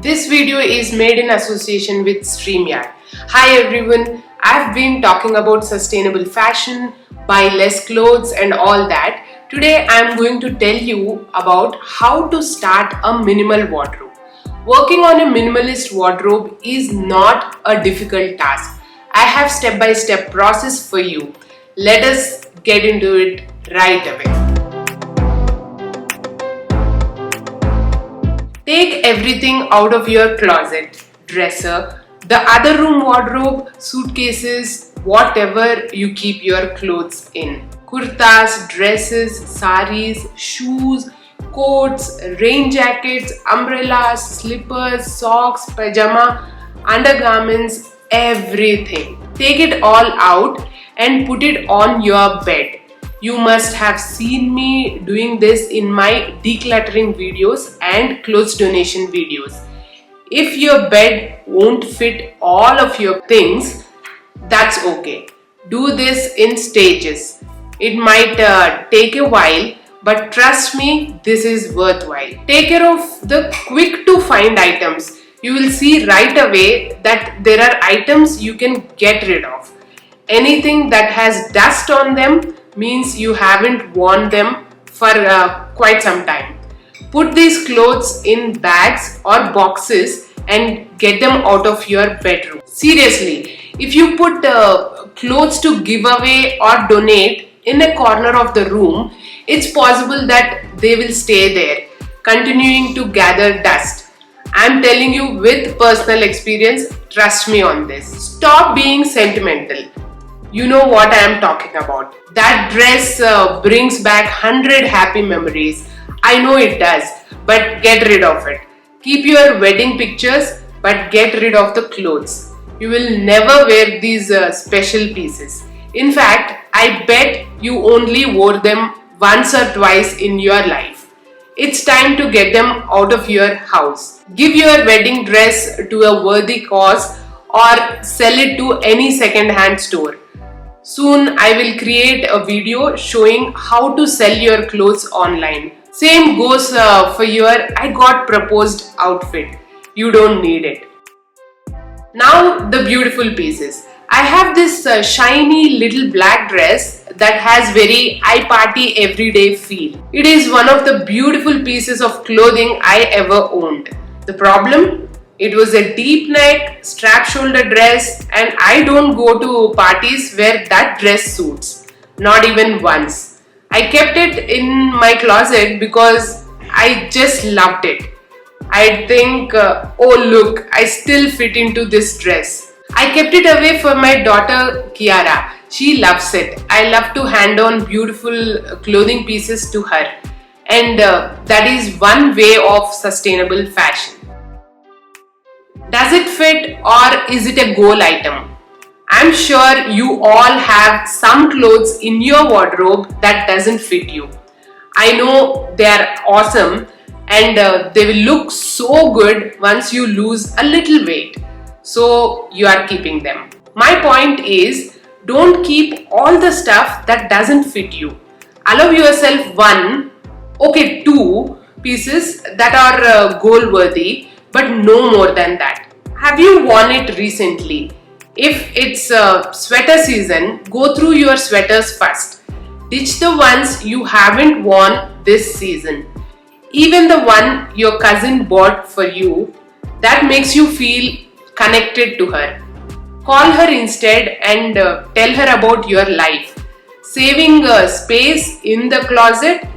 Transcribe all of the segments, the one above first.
This video is made in association with StreamYard. Hi everyone, I've been talking about sustainable fashion, buy less clothes and all that. Today I'm going to tell you about how to start a minimal wardrobe. Working on a minimalist wardrobe is not a difficult task. I have step-by-step process for you. Let us get into it right away. Take everything out of your closet, dresser, the other room wardrobe, suitcases, whatever you keep your clothes in. Kurtas, dresses, saris, shoes, coats, rain jackets, umbrellas, slippers, socks, pajama, undergarments, everything. Take it all out and put it on your bed. You must have seen me doing this in my decluttering videos and clothes donation videos. If your bed won't fit all of your things, that's okay. Do this in stages. It might take a while, but trust me, this is worthwhile. Take care of the quick to find items. You will see right away that there are items you can get rid of. Anything that has dust on them means you haven't worn them for quite some time. Put these clothes in bags or boxes and get them out of your bedroom. Seriously, if you put clothes to give away or donate in a corner of the room, it's possible that they will stay there, continuing to gather dust. I'm telling you with personal experience, trust me on this. Stop being sentimental. You know what I am talking about. That dress brings back 100 happy memories. I know it does, but get rid of it. Keep your wedding pictures, but get rid of the clothes. You will never wear these special pieces. In fact, I bet you only wore them once or twice in your life. It's time to get them out of your house. Give your wedding dress to a worthy cause or sell it to any second-hand store. Soon I will create a video showing how to sell your clothes online. Same goes for your I got proposed outfit. You don't need it. Now the beautiful pieces. I have this shiny little black dress that has very I party everyday feel. It is one of the beautiful pieces of clothing I ever owned. The problem? It was a deep neck, strap shoulder dress, and I don't go to parties where that dress suits. Not even once. I kept it in my closet because I just loved it. I think, oh look, I still fit into this dress. I kept it away for my daughter Kiara. She loves it. I love to hand on beautiful clothing pieces to her. And that is one way of sustainable fashion. Does it fit or is it a goal item? I'm sure you all have some clothes in your wardrobe that doesn't fit you. I know they are awesome and they will look so good once you lose a little weight. So you are keeping them. My point is, don't keep all the stuff that doesn't fit you. Allow yourself two pieces that are goal worthy, but no more than that. Have you worn it recently? If it's sweater season, go through your sweaters first. Ditch the ones you haven't worn this season. Even the one your cousin bought for you, that makes you feel connected to her. Call her instead and tell her about your life. Saving space in the closet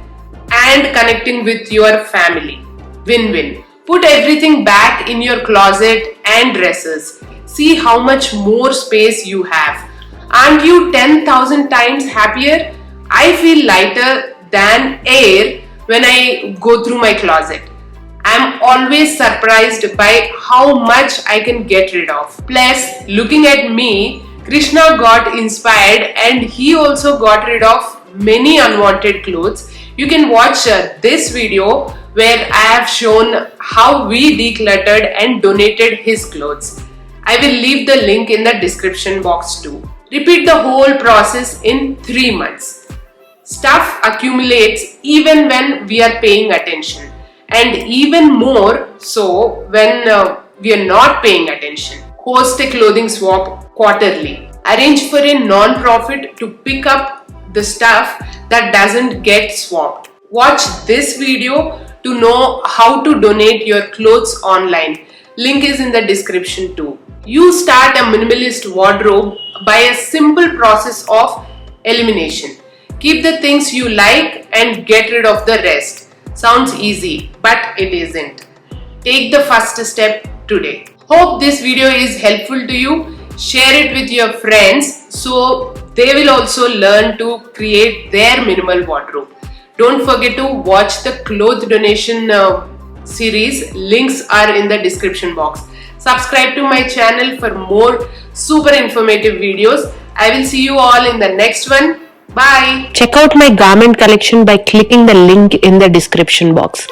and connecting with your family. Win-win. Put everything back in your closet and dressers. See how much more space you have. Aren't you 10,000 times happier? I feel lighter than air when I go through my closet. I'm always surprised by how much I can get rid of. Plus, looking at me, Krishna got inspired and he also got rid of many unwanted clothes. You can watch this video where I have shown how we decluttered and donated his clothes. I will leave the link in the description box too. Repeat the whole process in 3 months. Stuff accumulates even when we are paying attention. and even more so when we are not paying attention. Host a clothing swap quarterly. Arrange for a non-profit to pick up the stuff that doesn't get swapped. Watch this video to know how to donate your clothes online. Link is in the description too. You start a minimalist wardrobe by a simple process of elimination. Keep the things you like and get rid of the rest. Sounds easy, but it isn't. Take the first step today. Hope this video is helpful to you. Share it with your friends so they will also learn to create their minimal wardrobe. Don't forget to watch the clothes donation series. Links are in the description box. Subscribe to my channel for more super informative videos. I will see you all in the next one. Bye. Check out my garment collection by clicking the link in the description box.